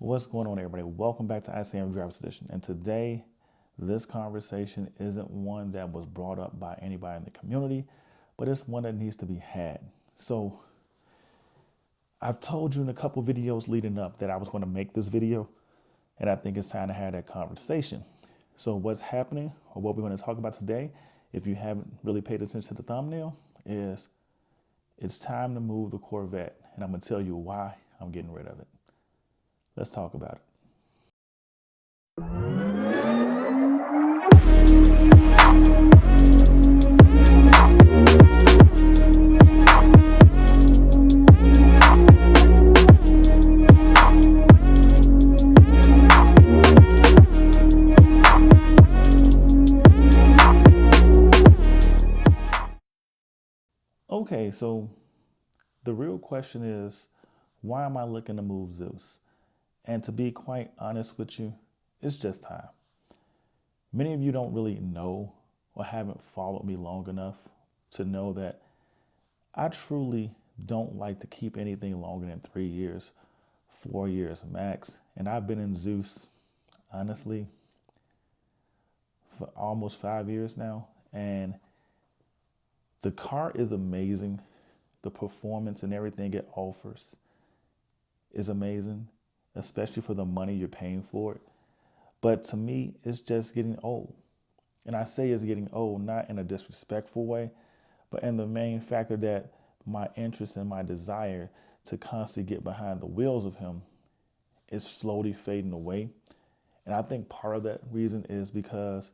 What's going on, everybody? Welcome back to ICNVDriversedition. And today, this conversation isn't one that was brought up by anybody in the community, but it's one that needs to be had. So I've told you in a couple videos leading up that I was going to make this video, and I think it's time to have that conversation. So what's happening, or what we're going to talk about today, if you haven't really paid attention to the thumbnail, is it's time to move the Corvette, and I'm going to tell you why I'm getting rid of it. Let's talk about it. Okay, so the real question is, why am I looking to move Zeus? And to be quite honest with you, it's just time. Many of you don't really know or haven't followed me long enough to know that I truly don't like to keep anything longer than 3 years, 4 years max. And I've been in Zeus, honestly, for almost 5 years now. And the car is amazing. The performance and everything it offers is amazing, especially for the money you're paying for it. But to me, it's just getting old. And I say it's getting old, not in a disrespectful way, but in the main factor that my interest and my desire to constantly get behind the wheels of him is slowly fading away. And I think part of that reason is because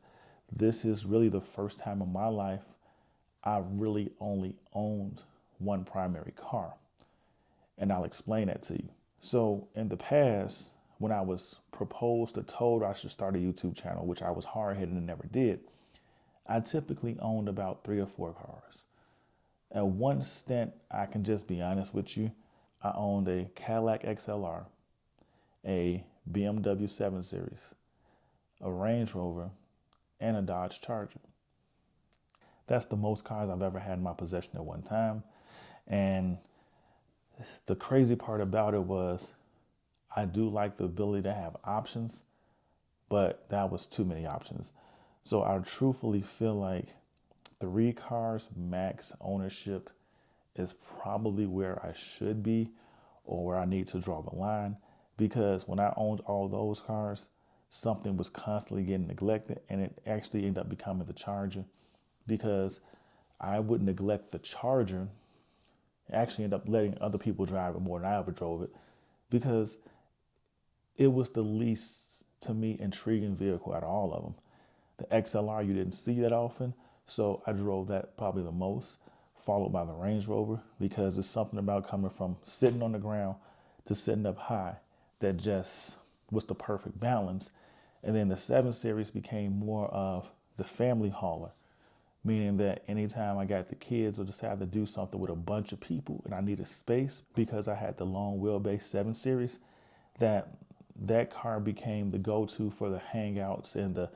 this is really the first time in my life I really only owned one primary car. And I'll explain that to you. So in the past, when I was proposed or told I should start a YouTube channel, which I was hard-headed and never did, I typically owned about 3 or 4 cars. At one stint, I can just be honest with you, I owned a Cadillac XLR, a BMW 7 Series, a Range Rover, and a Dodge Charger. That's the most cars I've ever had in my possession at one time. And the crazy part about it was I do like the ability to have options, but that was too many options. So I truthfully feel like 3 cars max ownership is probably where I should be or where I need to draw the line, because when I owned all those cars, something was constantly getting neglected, and it actually ended up becoming the Charger, because I would neglect the Charger, actually end up letting other people drive it more than I ever drove it, because it was the least, to me, intriguing vehicle out of all of them. The XLR you didn't see that often, so I drove that probably the most, followed by the Range Rover, because there's something about coming from sitting on the ground to sitting up high that just was the perfect balance. And then the 7 Series became more of the family hauler, meaning that anytime I got the kids or decided to do something with a bunch of people and I needed space, because I had the long wheelbase 7 Series, that car became the go-to for the hangouts and the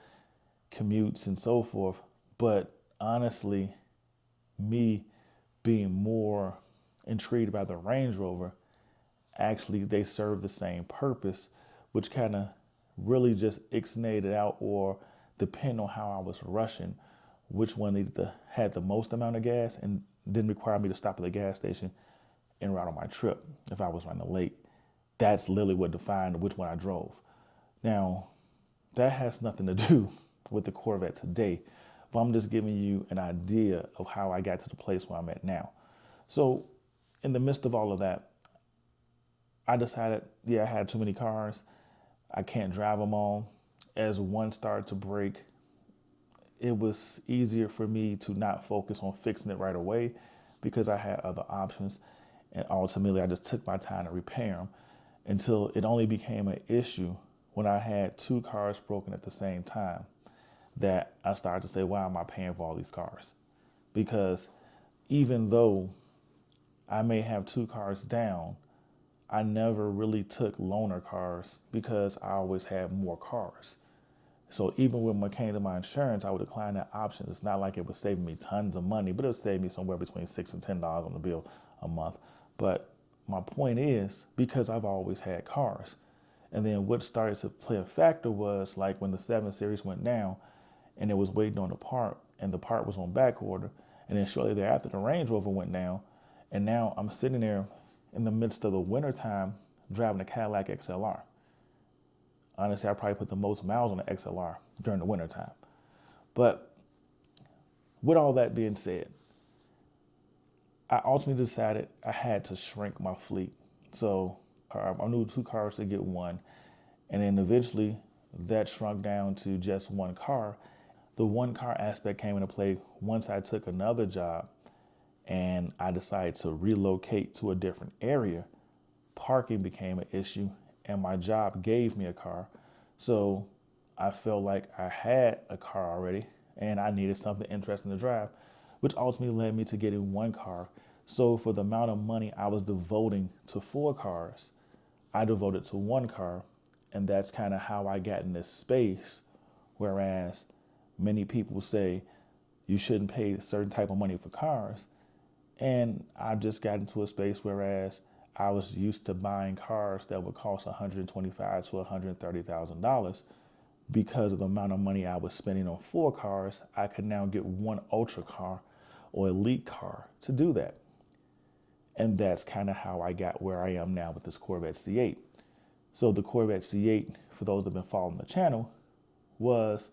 commutes and so forth. But honestly, me being more intrigued by the Range Rover, actually they serve the same purpose, which kind of really just ixnated out, or depend on how I was rushing, which one had the most amount of gas and didn't require me to stop at the gas station en route on my trip if I was running late. That's literally what defined which one I drove. Now, that has nothing to do with the Corvette today, but I'm just giving you an idea of how I got to the place where I'm at now. So in the midst of all of that, I decided, I had too many cars. I can't drive them all. As one started to break, it was easier for me to not focus on fixing it right away because I had other options. And ultimately, I just took my time to repair them until it only became an issue when I had 2 cars broken at the same time, that I started to say, why am I paying for all these cars? Because even though I may have 2 cars down, I never really took loaner cars because I always had more cars. So even when it came to my insurance, I would decline that option. It's not like it was saving me tons of money, but it would save me somewhere between $6 and $10 on the bill a month. But my point is, because I've always had cars, And then what started to play a factor was like when the 7 Series went down and it was waiting on the part and the part was on back order. And then shortly thereafter, the Range Rover went down. And now I'm sitting there in the midst of the wintertime driving a Cadillac XLR. Honestly, I probably put the most miles on the XLR during the wintertime. But with all that being said, I ultimately decided I had to shrink my fleet. So I knew 2 cars to get one. And then eventually that shrunk down to just 1 car. The 1 car aspect came into play once I took another job and I decided to relocate to a different area. Parking became an issue and my job gave me a car. So I felt like I had a car already and I needed something interesting to drive, which ultimately led me to getting 1 car. So for the amount of money I was devoting to 4 cars, I devoted to 1 car. And that's kind of how I got in this space. Whereas many people say you shouldn't pay a certain type of money for cars. And I just got into a space whereas I was used to buying cars that would cost $125,000 to $130,000. Because of the amount of money I was spending on 4 cars, I could now get 1 ultra car or elite car to do that. And that's kind of how I got where I am now with this Corvette C8. So the Corvette C8, for those that have been following the channel, was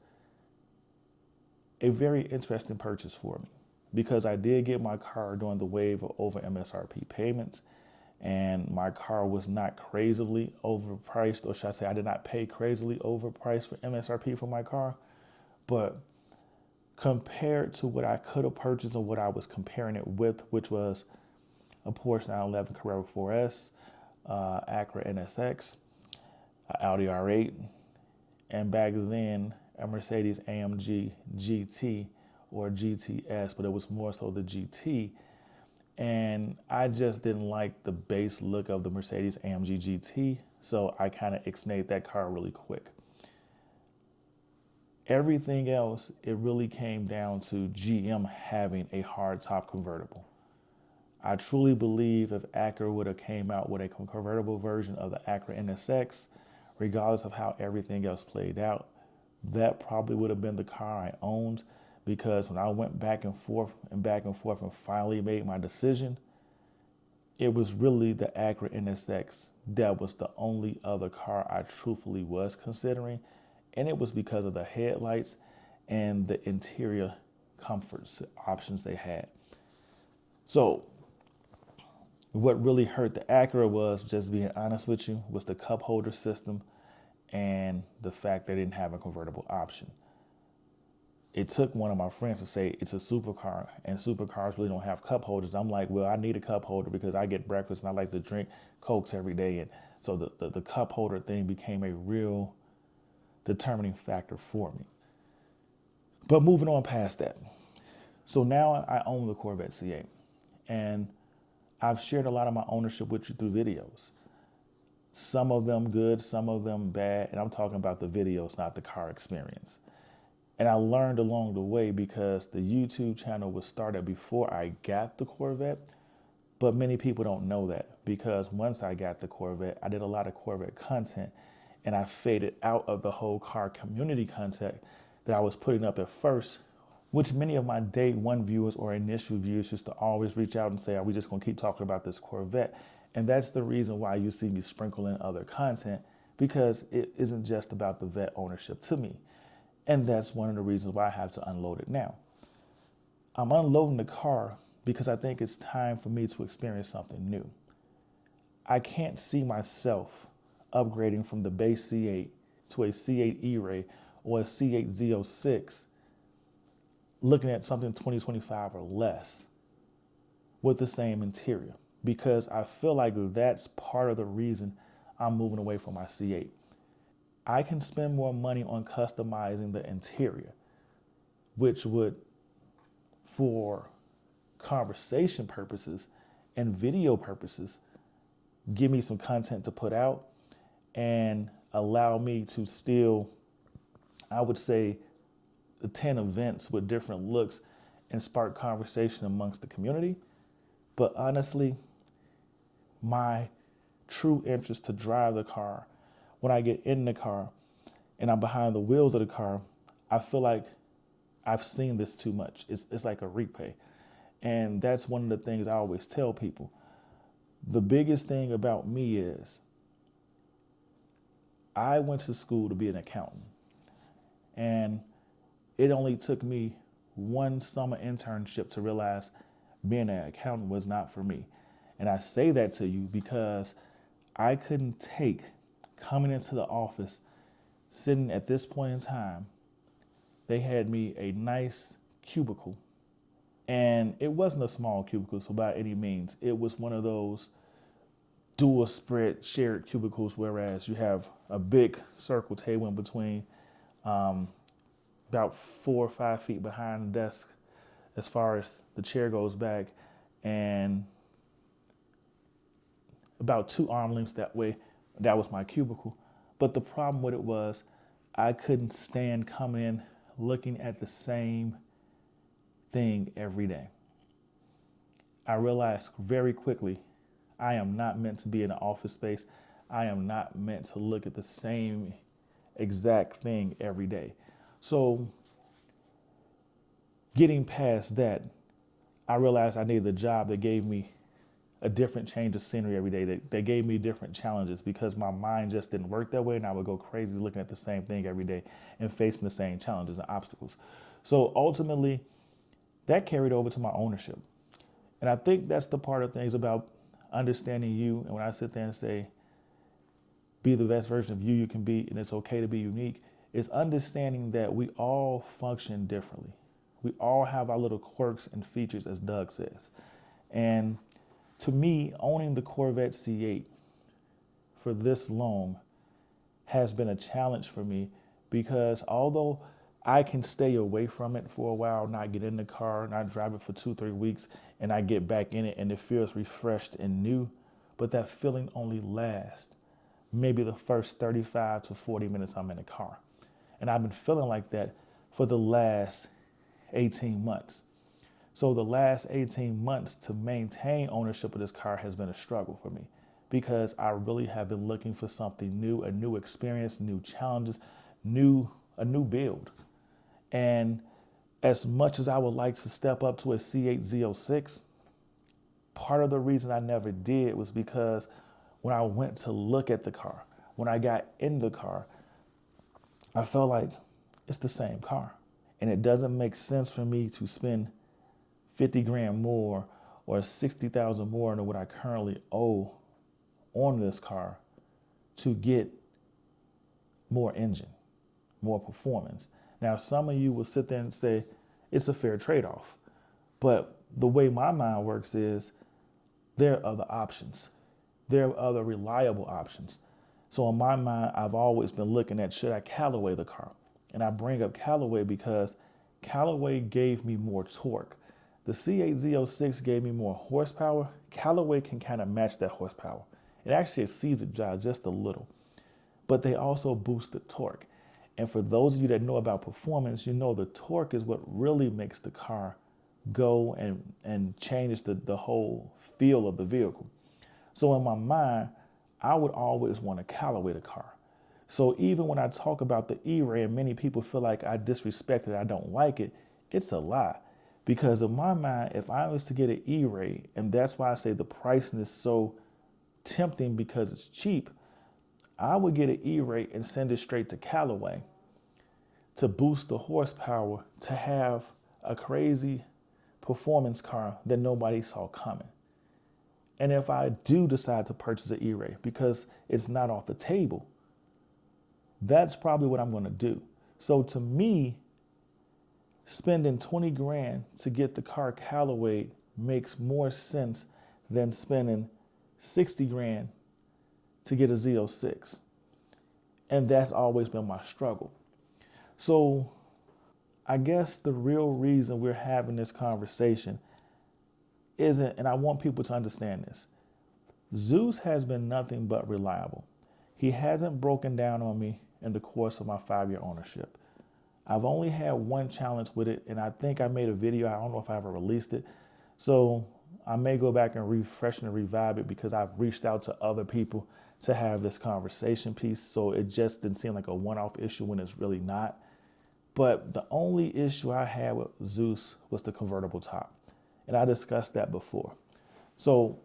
a very interesting purchase for me because I did get my car during the wave of over MSRP payments, and my car was not crazily overpriced, or should I say I did not pay crazily overpriced for MSRP for my car. But compared to what I could have purchased and what I was comparing it with, which was a Porsche 911 Carrera 4S, Acura NSX, Audi R8, and back then a Mercedes AMG GT or GTS, but it was more so the GT. And I just didn't like the base look of the Mercedes AMG GT, so I kind of ixnayed that car really quick. Everything else, it really came down to GM having a hardtop convertible. I truly believe if Acura would have came out with a convertible version of the Acura NSX, regardless of how everything else played out, that probably would have been the car I owned. Because when I went back and forth and finally made my decision, it was really the Acura NSX that was the only other car I truthfully was considering. And it was because of the headlights and the interior comforts options they had. So what really hurt the Acura was, just being honest with you, was the cup holder system and the fact they didn't have a convertible option. It took one of my friends to say it's a supercar and supercars really don't have cup holders. I'm like, well, I need a cup holder because I get breakfast and I like to drink Cokes every day. And so the cup holder thing became a real determining factor for me. But moving on past that. So now I own the Corvette C8 and I've shared a lot of my ownership with you through videos. Some of them good, some of them bad. And I'm talking about the videos, not the car experience. And I learned along the way because the YouTube channel was started before I got the Corvette. But many people don't know that because once I got the Corvette, I did a lot of Corvette content and I faded out of the whole car community content that I was putting up at first, which many of my day one viewers or initial viewers used to always reach out and say, are we just going to keep talking about this Corvette? And that's the reason why you see me sprinkle in other content, because it isn't just about the vet ownership to me. And that's one of the reasons why I have to unload it now. I'm unloading the car because I think it's time for me to experience something new. I can't see myself upgrading from the base C8 to a C8 E-Ray or a C8 Z06, looking at something 2025 or less with the same interior, because I feel like that's part of the reason I'm moving away from my C8. I can spend more money on customizing the interior, which would, for conversation purposes and video purposes, give me some content to put out and allow me to still, I would say, attend events with different looks and spark conversation amongst the community. But honestly, my true interest to drive the car when I get in the car and I'm behind the wheels of the car, I feel like I've seen this too much. It's like a replay. And that's one of the things I always tell people. The biggest thing about me is I went to school to be an accountant. And it only took me one summer internship to realize being an accountant was not for me. And I say that to you because I couldn't take coming into the office, sitting at this point in time. They had me a nice cubicle. And it wasn't a small cubicle, so by any means, it was one of those dual spread shared cubicles, whereas you have a big circle table in between, about 4 or 5 feet behind the desk as far as the chair goes back, and about 2 arm lengths that way. That was my cubicle. But the problem with it was I couldn't stand coming in looking at the same thing every day. I realized very quickly I am not meant to be in an office space. I am not meant to look at the same exact thing every day. So getting past that, I realized I needed a job that gave me a different change of scenery every day, that gave me different challenges, because my mind just didn't work that way, and I would go crazy looking at the same thing every day and facing the same challenges and obstacles. So ultimately, that carried over to my ownership. And I think that's the part of things about understanding you. And when I sit there and say, be the best version of you you can be, and it's okay to be unique, is understanding that we all function differently. We all have our little quirks and features, as Doug says. And to me, owning the Corvette C8 for this long has been a challenge for me, because although I can stay away from it for a while, not get in the car, not drive it for 2-3 weeks, and I get back in it and it feels refreshed and new, but that feeling only lasts maybe the first 35 to 40 minutes I'm in the car. And I've been feeling like that for the last 18 months. So the last 18 months to maintain ownership of this car has been a struggle for me, because I really have been looking for something new, a new experience, new challenges, a new build. And as much as I would like to step up to a C8 Z06, part of the reason I never did was because when I went to look at the car, when I got in the car, I felt like it's the same car. And it doesn't make sense for me to spend 50 grand more or 60,000 more than what I currently owe on this car to get more engine, more performance. Now, some of you will sit there and say it's a fair trade-off, but the way my mind works is there are other options. There are other reliable options. So in my mind, I've always been looking at, should I Callaway the car? And I bring up Callaway because Callaway gave me more torque. The C8 Z06 gave me more horsepower. Callaway can kind of match that horsepower. It actually exceeds it by just a little, but they also boost the torque. And for those of you that know about performance, you know the torque is what really makes the car go and change the whole feel of the vehicle. So in my mind, I would always want to Callaway the car. So even when I talk about the E-Ray and many people feel like I disrespect it, I don't like it, it's a lie. Because in my mind, if I was to get an E-Ray, and that's why I say the pricing is so tempting because it's cheap, I would get an E-Ray and send it straight to Callaway to boost the horsepower, to have a crazy performance car that nobody saw coming. And if I do decide to purchase an E-Ray because it's not off the table, that's probably what I'm going to do. So to me, spending 20 grand to get the car Callaway makes more sense than spending 60 grand to get a Z06. And that's always been my struggle. So I guess the real reason we're having this conversation isn't, and I want people to understand this, Zeus has been nothing but reliable. He hasn't broken down on me in the course of my 5-year ownership. I've only had one challenge with it, and I think I made a video. I don't know if I ever released it. So I may go back and refresh and revive it because I've reached out to other people to have this conversation piece. So it just didn't seem like a one-off issue when it's really not. But the only issue I had with Zeus was the convertible top. And I discussed that before. So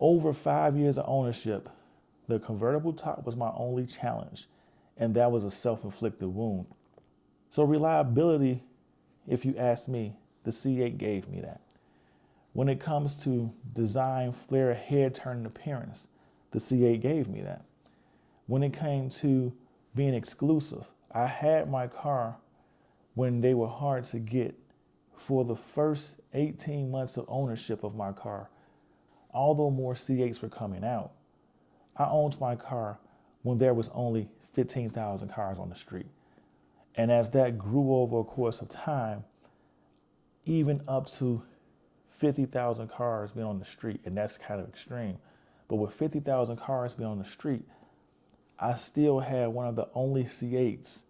over 5 years of ownership, the convertible top was my only challenge. And that was a self-inflicted wound. So reliability, if you ask me, the C8 gave me that. When it comes to design, flair, head turning appearance, the C8 gave me that. When it came to being exclusive, I had my car when they were hard to get for the first 18 months of ownership of my car. Although more C8s were coming out, I owned my car when there was only 15,000 cars on the street. And as that grew over a course of time, even up to 50,000 cars being on the street, and that's kind of extreme. But with 50,000 cars being on the street, I still had one of the only C8s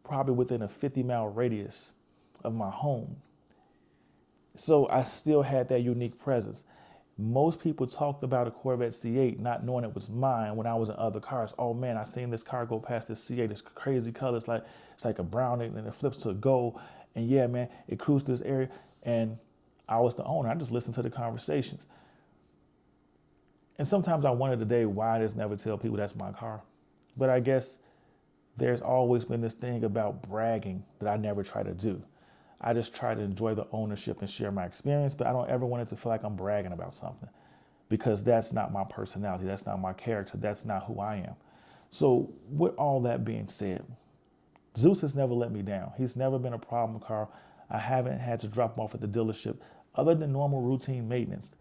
probably within a 50-mile radius of my home. So I still had that unique presence. Most people talked about a Corvette C8 not knowing it was mine when I was in other cars. Oh man, I seen this car go past this C8. It's crazy color. It's like a brown and it flips to a gold. And yeah, man, it cruised this area. And I was the owner. I just listened to the conversations. And sometimes I wonder today why I just never tell people that's my car. But I guess there's always been this thing about bragging that I never try to do. I just try to enjoy the ownership and share my experience, but I don't ever want it to feel like I'm bragging about something because that's not my personality. That's not my character. That's not who I am. So with all that being said, Zeus has never let me down. He's never been a problem car. I haven't had to drop him off at the dealership other than normal routine maintenance.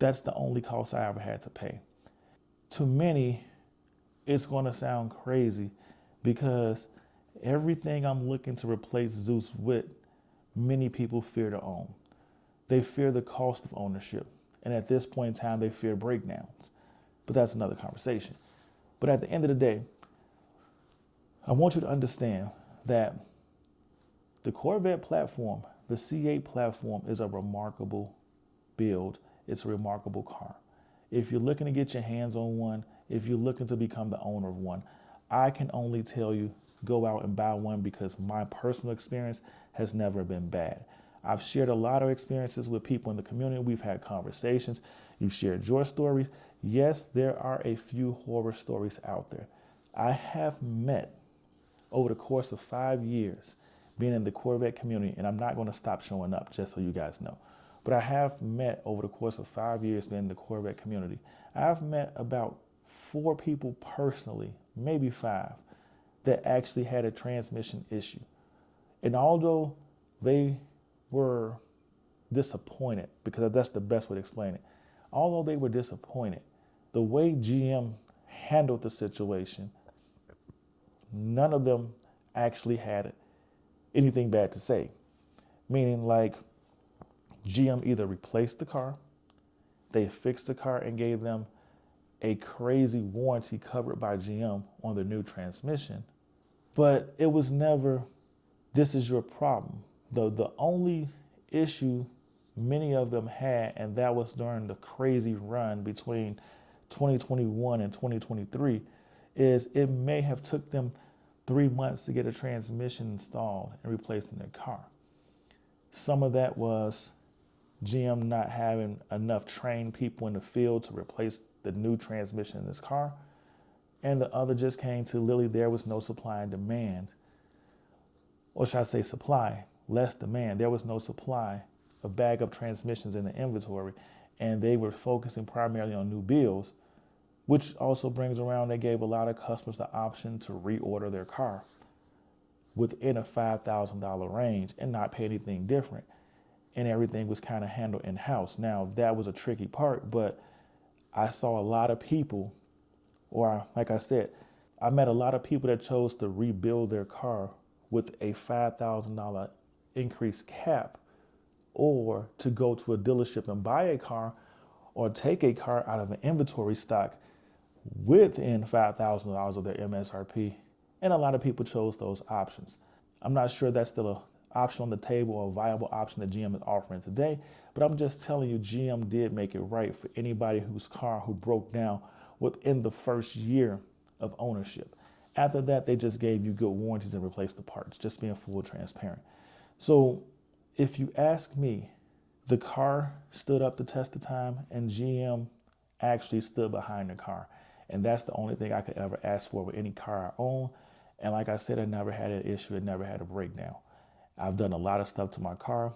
That's the only cost I ever had to pay. To many, it's going to sound crazy because everything I'm looking to replace Zeus with, many people fear to own. They fear the cost of ownership. And at this point in time, they fear breakdowns. But that's another conversation. But at the end of the day, I want you to understand that the Corvette platform, the C8 platform, is a remarkable build. It's a remarkable car. If you're looking to get your hands on one, if you're looking to become the owner of one, I can only tell you, go out and buy one because my personal experience has never been bad. I've shared a lot of experiences with people in the community. We've had conversations. You've shared your stories. Yes, there are a few horror stories out there. I have met over the course of 5 years being in the Corvette community, and I'm not going to stop showing up just so you guys know. But I have met over the course of 5 years being in the Corvette community. I've met about 4 people personally, maybe 5, that actually had a transmission issue. And although they were disappointed, because that's the best way to explain it, although they were disappointed, the way GM handled the situation, none of them actually had anything bad to say. Meaning like GM either replaced the car, they fixed the car and gave them a crazy warranty covered by GM on the new transmission. But it was never, this is your problem. The only issue many of them had, and that was during the crazy run between 2021 and 2023, is it may have took them 3 months to get a transmission installed and replaced in their car. Some of that was GM not having enough trained people in the field to replace the new transmission in this car. And the other just came to literally there was no supply and demand. Or should I say supply, less demand. There was no supply of backup transmissions in the inventory. And they were focusing primarily on new builds, which also brings around, they gave a lot of customers the option to reorder their car within a $5,000 range and not pay anything different. And everything was kind of handled in-house. Now, that was a tricky part, but I saw a lot of people, or like I said, I met a lot of people that chose to rebuild their car with a $5,000 increased cap, or to go to a dealership and buy a car or take a car out of an inventory stock within $5,000 of their MSRP. And a lot of people chose those options. I'm not sure that's still an option on the table or a viable option that GM is offering today. But I'm just telling you, GM did make it right for anybody whose car who broke down within the first year of ownership. After that, they just gave you good warranties and replaced the parts, just being full transparent. So if you ask me, the car stood up the test of time and GM actually stood behind the car. And that's the only thing I could ever ask for with any car I own. And like I said, I never had an issue. It never had a breakdown. I've done a lot of stuff to my car.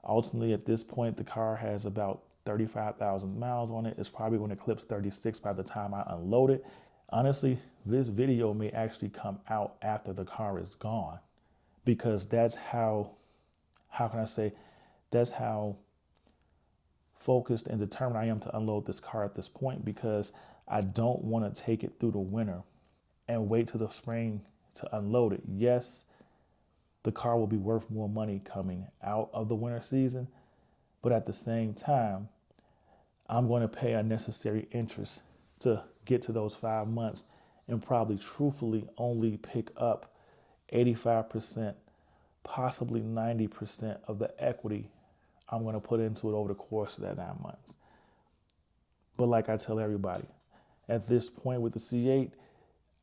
Ultimately, at this point, the car has about 35,000 miles on it. It's probably going to eclipse 36 by the time I unload it. Honestly, this video may actually come out after the car is gone, because that's how can I say, that's how focused and determined I am to unload this car at this point, because I don't want to take it through the winter and wait till the spring to unload it. Yes, the car will be worth more money coming out of the winter season, but at the same time, I'm going to pay unnecessary interest to get to those 5 months and probably truthfully only pick up 85%, possibly 90% of the equity I'm going to put into it over the course of that 9 months. But like I tell everybody, at this point with the C8,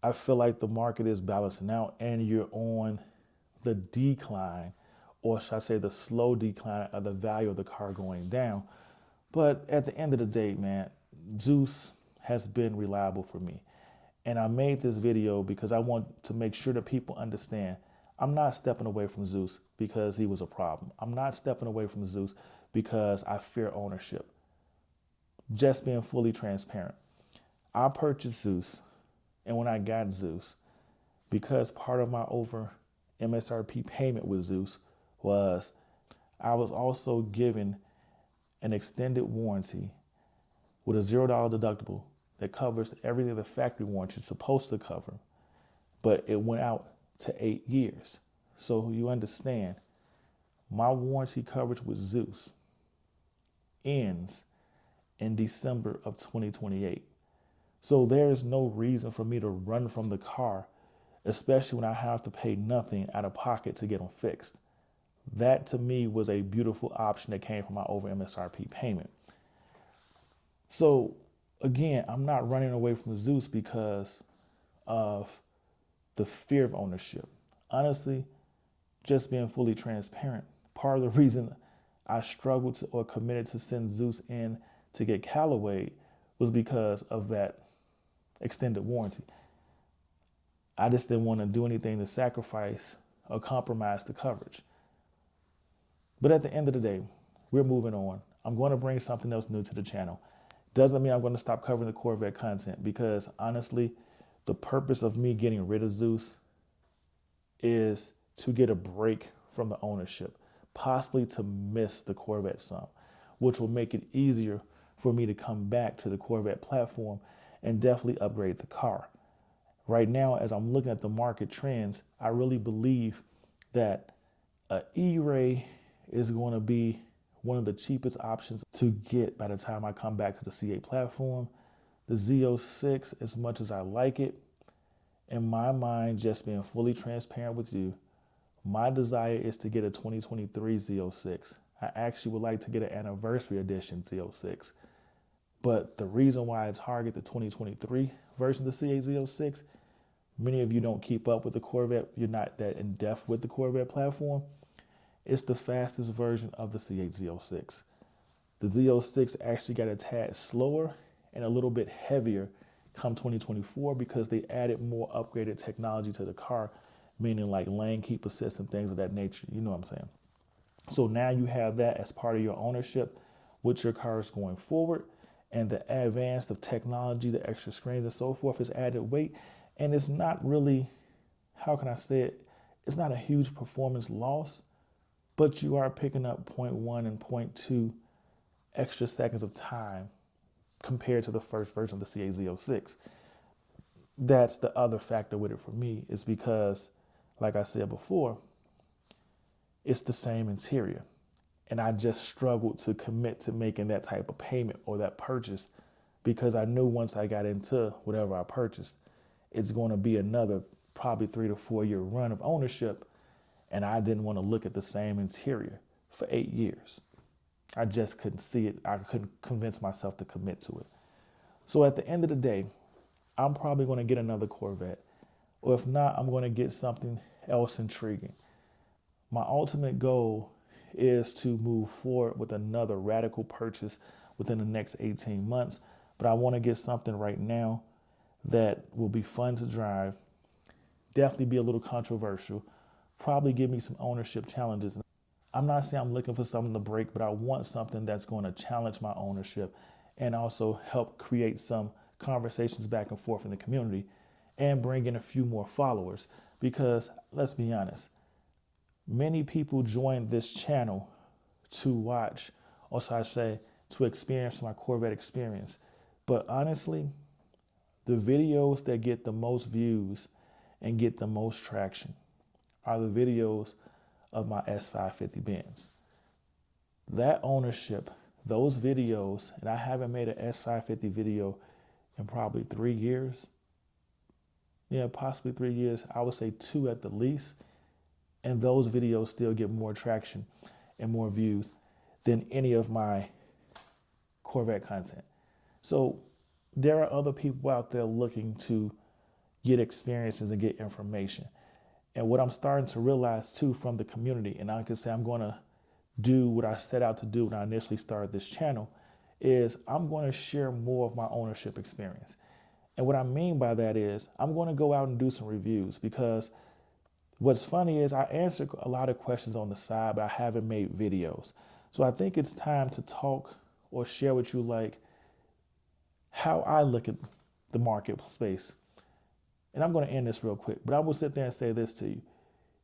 I feel like the market is balancing out and you're on the decline, or should I say the slow decline of the value of the car going down. But at the end of the day, man, Zeus has been reliable for me. And I made this video because I want to make sure that people understand I'm not stepping away from Zeus because he was a problem. I'm not stepping away from Zeus because I fear ownership. Just being fully transparent. I purchased Zeus, and when I got Zeus, because part of my over MSRP payment with Zeus was I was also given an extended warranty with a $0 deductible that covers everything the factory warranty is supposed to cover, but it went out to 8 years. So you understand, my warranty coverage with Zeus ends in December of 2028. So there is no reason for me to run from the car, especially when I have to pay nothing out of pocket to get them fixed. That to me was a beautiful option that came from my over MSRP payment. So again, I'm not running away from Zeus because of the fear of ownership. Honestly, just being fully transparent, part of the reason I struggled to or committed to send Zeus in to get Callaway was because of that extended warranty. I just didn't want to do anything to sacrifice or compromise the coverage. But at the end of the day, we're moving on. I'm going to bring something else new to the channel. Doesn't mean I'm going to stop covering the Corvette content, because honestly, the purpose of me getting rid of Zeus is to get a break from the ownership, possibly to miss the Corvette some, which will make it easier for me to come back to the Corvette platform and definitely upgrade the car. Right now, as I'm looking at the market trends, I really believe that an E-Ray is going to be one of the cheapest options to get by the time I come back to the C8 platform. The Z06, as much as I like it, in my mind, just being fully transparent with you, my desire is to get a 2023 Z06. I actually would like to get an anniversary edition Z06. But the reason why I target the 2023 version of the C8 Z06, many of you don't keep up with the Corvette. You're not that in depth with the Corvette platform. It's the fastest version of the C8 Z06. The Z06 actually got a tad slower and a little bit heavier come 2024 because they added more upgraded technology to the car, meaning like lane keep assist and things of that nature. You know what I'm saying? So now you have that as part of your ownership with your cars going forward, and the advance of technology, the extra screens and so forth is added weight. And it's not really, how can I say it? It's not a huge performance loss, but you are picking up 0.1 and 0.2 extra seconds of time compared to the first version of the C8 Z06. That's the other factor with it for me, is because, like I said before, it's the same interior. And I just struggled to commit to making that type of payment or that purchase, because I knew once I got into whatever I purchased, it's going to be another probably 3 to 4 year run of ownership. And I didn't want to look at the same interior for 8 years. I just couldn't see it. I couldn't convince myself to commit to it. So at the end of the day, I'm probably going to get another Corvette. Or if not, I'm going to get something else intriguing. My ultimate goal is to move forward with another radical purchase within the next 18 months. But I want to get something right now that will be fun to drive, definitely be a little controversial, probably give me some ownership challenges. I'm not saying I'm looking for something to break, but I want something that's going to challenge my ownership and also help create some conversations back and forth in the community and bring in a few more followers. Because let's be honest, many people join this channel to watch, or so I say, to experience my Corvette experience. But honestly, the videos that get the most views and get the most traction are the videos of my S550 Benz. That ownership, those videos, and I haven't made an S550 video in probably 3 years. Yeah, possibly 3 years. I would say 2 at the least. And those videos still get more traction and more views than any of my Corvette content. So there are other people out there looking to get experiences and get information. And what I'm starting to realize too from the community, and I can say I'm going to do what I set out to do when I initially started this channel, is I'm going to share more of my ownership experience. And what I mean by that is I'm going to go out and do some reviews, because what's funny is I answer a lot of questions on the side, but I haven't made videos. So I think it's time to talk or share with you like how I look at the market space. And I'm going to end this real quick, but I will sit there and say this to you.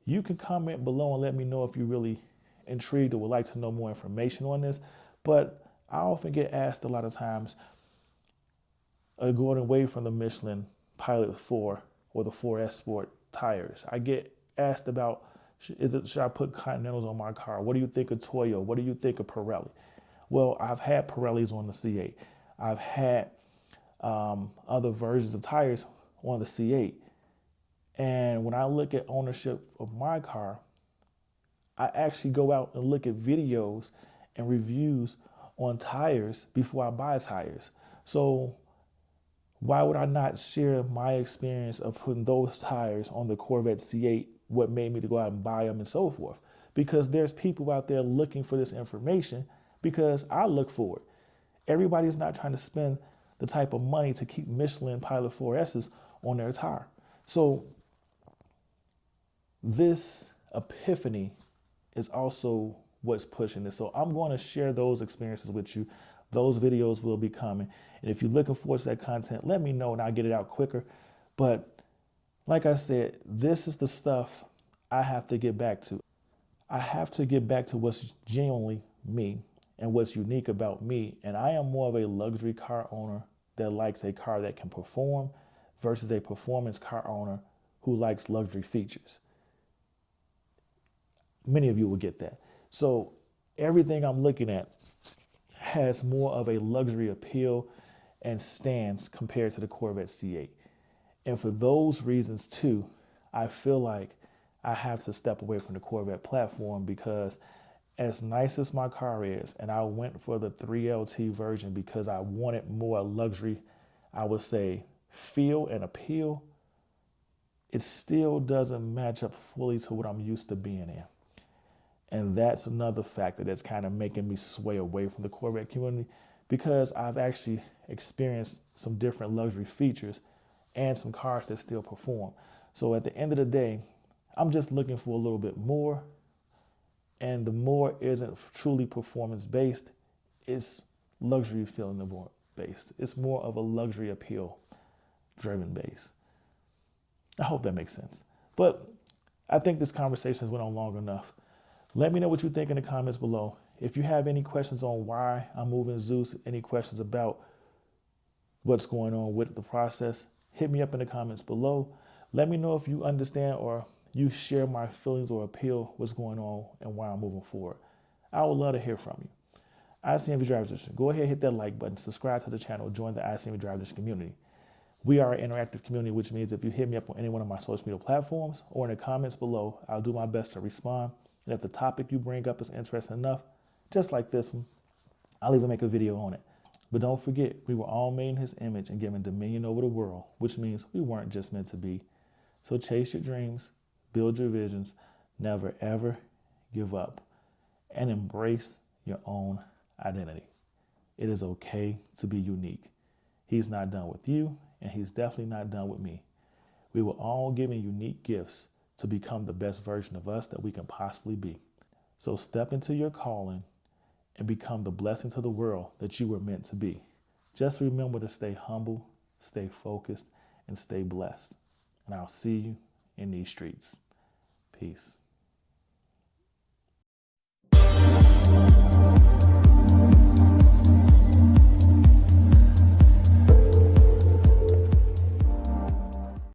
You can comment below and let me know if you're really intrigued or would like to know more information on this. But I often get asked a lot of times, going away from the Michelin Pilot 4 or the 4S Sport tires, I get asked about, should I put Continentals on my car? What do you think of Toyo? What do you think of Pirelli? Well, I've had Pirellis on the C8. I've had other versions of tires on the C8. And when I look at ownership of my car, I actually go out and look at videos and reviews on tires before I buy tires. So why would I not share my experience of putting those tires on the Corvette C8, what made me to go out and buy them and so forth? Because there's people out there looking for this information, because I look for it. Everybody's not trying to spend the type of money to keep Michelin Pilot 4S's on their tire. So this epiphany is also what's pushing this. So I'm going to share those experiences with you. Those videos will be coming. And if you're looking forward to that content, let me know and I'll get it out quicker. But like I said, this is the stuff I have to get back to. I have to get back to what's genuinely me and what's unique about me. And I am more of a luxury car owner that likes a car that can perform versus a performance car owner who likes luxury features. Many of you will get that. So everything I'm looking at has more of a luxury appeal and stance compared to the Corvette C8. And for those reasons too, I feel like I have to step away from the Corvette platform, because as nice as my car is, and I went for the 3LT version because I wanted more luxury, I would say, feel and appeal, it still doesn't match up fully to what I'm used to being in. And that's another factor that's kind of making me sway away from the Corvette community, because I've actually experienced some different luxury features and some cars that still perform. So at the end of the day, I'm just looking for a little bit more. And the more isn't truly performance based, it's luxury feeling based. It's more of a luxury appeal driven base. I hope that makes sense. But I think this conversation has went on long enough. Let me know what you think in the comments below. If you have any questions on why I'm moving Zeus, any questions about what's going on with the process, hit me up in the comments below. Let me know if you understand or you share my feelings or appeal what's going on and why I'm moving forward. I would love to hear from you. ICNV Driversedition. Go ahead, hit that like button, subscribe to the channel, join the ICNV Driversedition community. We are an interactive community, which means if you hit me up on any one of my social media platforms or in the comments below, I'll do my best to respond. And if the topic you bring up is interesting enough, just like this one, I'll even make a video on it. But don't forget, we were all made in his image and given dominion over the world, which means we weren't just meant to be. So chase your dreams, build your visions, never ever give up, and embrace your own identity. It is okay to be unique. He's not done with you, and he's definitely not done with me. We were all given unique gifts to become the best version of us that we can possibly be. So step into your calling and become the blessing to the world that you were meant to be. Just remember to stay humble, stay focused, and stay blessed. And I'll see you in these streets. Peace.